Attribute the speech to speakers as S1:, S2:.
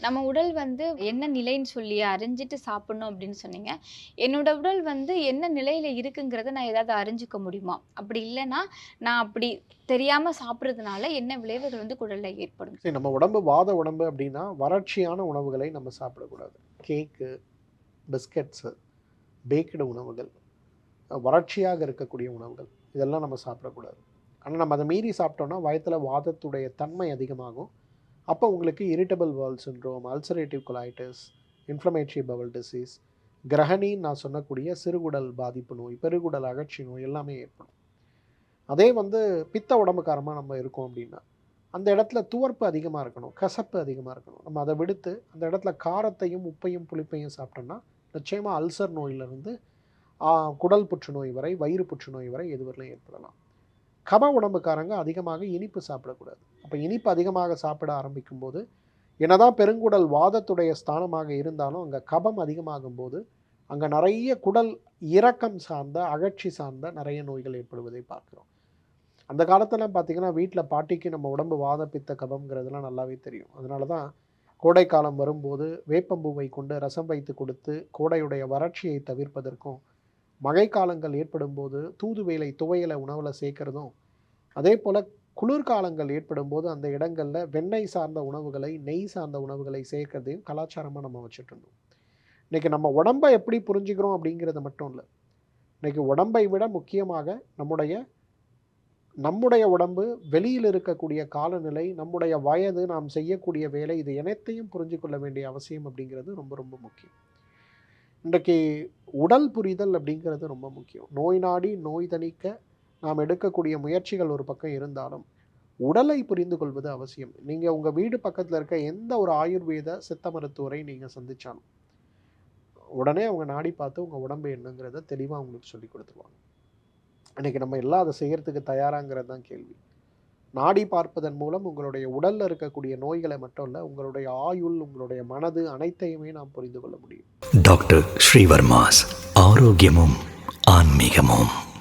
S1: நம்ம உடல் வந்து என்ன நிலைன்னு சொல்லி அறிஞ்சிட்டு சாப்பிடணும் அப்படின்னு சொன்னீங்க. என்னோட உடல் வந்து என்ன நிலையில இருக்குங்கிறத நான் ஏதாவது அறிஞ்சுக்க முடியுமா? அப்படி இல்லன்னா, நான் அப்படி தெரியாம சாப்பிடுறதுனால என்ன விளைவுகள் வந்து குடல்ல ஏற்படும்?
S2: சரி, நம்ம உடம்பு வாத உடம்பு அப்படின்னா, வறட்சியான உணவுகளை நம்ம சாப்பிடக்கூடாது. கேக்கு, பிஸ்கட்ஸு, பேக்டு உணவுகள், வறட்சியாக இருக்கக்கூடிய உணவுகள், இதெல்லாம் நம்ம சாப்பிடக்கூடாது. ஆனா, நம்ம அத மீறி சாப்பிட்டோம்னா, வயத்தில வாதத்துடைய தன்மை அதிகமாகும். அப்போ உங்களுக்கு irritable bowel syndrome, ulcerative colitis, inflammatory bowel disease, கிரஹணின்னு நான் சொன்னக்கூடிய சிறுகுடல் பாதிப்பு நோய், பெருகுடல் அழற்சி நோய் எல்லாமே ஏற்படும். அதே வந்து பித்த உடம்புக்காரமா நம்ம இருக்கோம் அப்படின்னா, அந்த இடத்துல துவர்ப்பு அதிகமா இருக்கணும், கசப்பு அதிகமா இருக்கணும். நம்ம அத விடுத்து, அந்த இடத்துல காரத்தையும், உப்பையும், புளிப்பையும் சாப்பிட்டோம்னா, நிச்சயமா அல்சர் நோயிலிருந்து ஆ குடல் புற்றுநோய் வரை, வயிறு புற்றுநோய் வரை எதுவரையிலும் ஏற்படலாம். கப உடம்புக்காரங்க அதிகமாக இனிப்பு சாப்பிடக்கூடாது. அப்ப இனிப்பு அதிகமாக சாப்பிட ஆரம்பிக்கும்போது, என்னதான் பெருங்குடல் வாதத்துடைய ஸ்தானமாக இருந்தாலும், அங்க கபம் அதிகமாகும்போது, அங்க நெறைய குடல் இறக்கம் சார்ந்த, அழற்சி சார்ந்த நெறைய நோய்கள் ஏற்படுவதை பார்க்கிறோம். அந்த காலத்துலலாம் பார்த்தீங்கன்னா, வீட்ல பாட்டிக்கு நம்ம உடம்பு வாத, பித்த, கபம்ங்கிறதெல்லாம் நல்லாவே தெரியும். அதனால தான் கோடை காலம் வரும்போது வேப்பம்பூவை கொண்டு ரசம் வைத்து கொடுத்து, கோடையுடைய வறட்சியை தவிர்ப்பதற்கும், மழைக்காலங்கள் ஏற்படும்போது தூதுவளை துவையல உணவுல சேர்க்கிறதும், அதேபோல குளிர்காலங்கள் ஏற்படும்போது அந்த இடங்கள்ல வெண்ணெய் சார்ந்த உணவுகளை, நெய் சார்ந்த உணவுகளை சேர்க்கிறதையும் கலாச்சாரமா நம்ம வச்சுட்டுருந்தோம். இன்னைக்கு நம்ம உடம்ப எப்படி புரிஞ்சுக்கிறோம் அப்படிங்கிறது மட்டும் இல்ல. இன்னைக்கு உடம்பை விட முக்கியமாக நம்முடைய நம்முடைய உடம்பு, வெளியில் இருக்கக்கூடிய காலநிலை, நம்முடைய வயது, நாம் செய்யக்கூடிய வேலை, இது அனைத்தையும் புரிஞ்சு கொள்ள வேண்டிய அவசியம் அப்படிங்கிறது ரொம்ப ரொம்ப முக்கியம். இன்றைக்கு உடல் புரிதல் அப்படிங்கிறது ரொம்ப முக்கியம். நோய் நாடி நோய் தணிக்க நாம் எடுக்கக்கூடிய முயற்சிகள் ஒரு பக்கம் இருந்தாலும், உடலை புரிந்து கொள்வது அவசியம். நீங்க உங்க வீடு பக்கத்துல இருக்க எந்த ஒரு ஆயுர்வேத சித்த மருத்துவரை நீங்க சந்திச்சாலும், உடனே அவங்க நாடி பார்த்து உங்க உடம்பு என்னங்கிறத தெளிவா உங்களுக்கு சொல்லிக் குடுத்துருவாங்க. இன்னைக்கு நம்ம எல்லாம் அத செய்யறதுக்கு தயாராங்கிறது தான் கேள்வி. நாடி பார்ப்பதன் மூலம் உங்களுடைய உடல்ல இருக்கக்கூடிய நோய்களை மட்டும் இல்ல, உங்களுடைய ஆயுள், உங்களுடைய மனது அனைத்தையுமே நாம் புரிந்து கொள்ள முடியும்.
S3: டாக்டர் ஸ்ரீவர்மாஸ் ஆரோக்கியமும் ஆன்மீகமும்.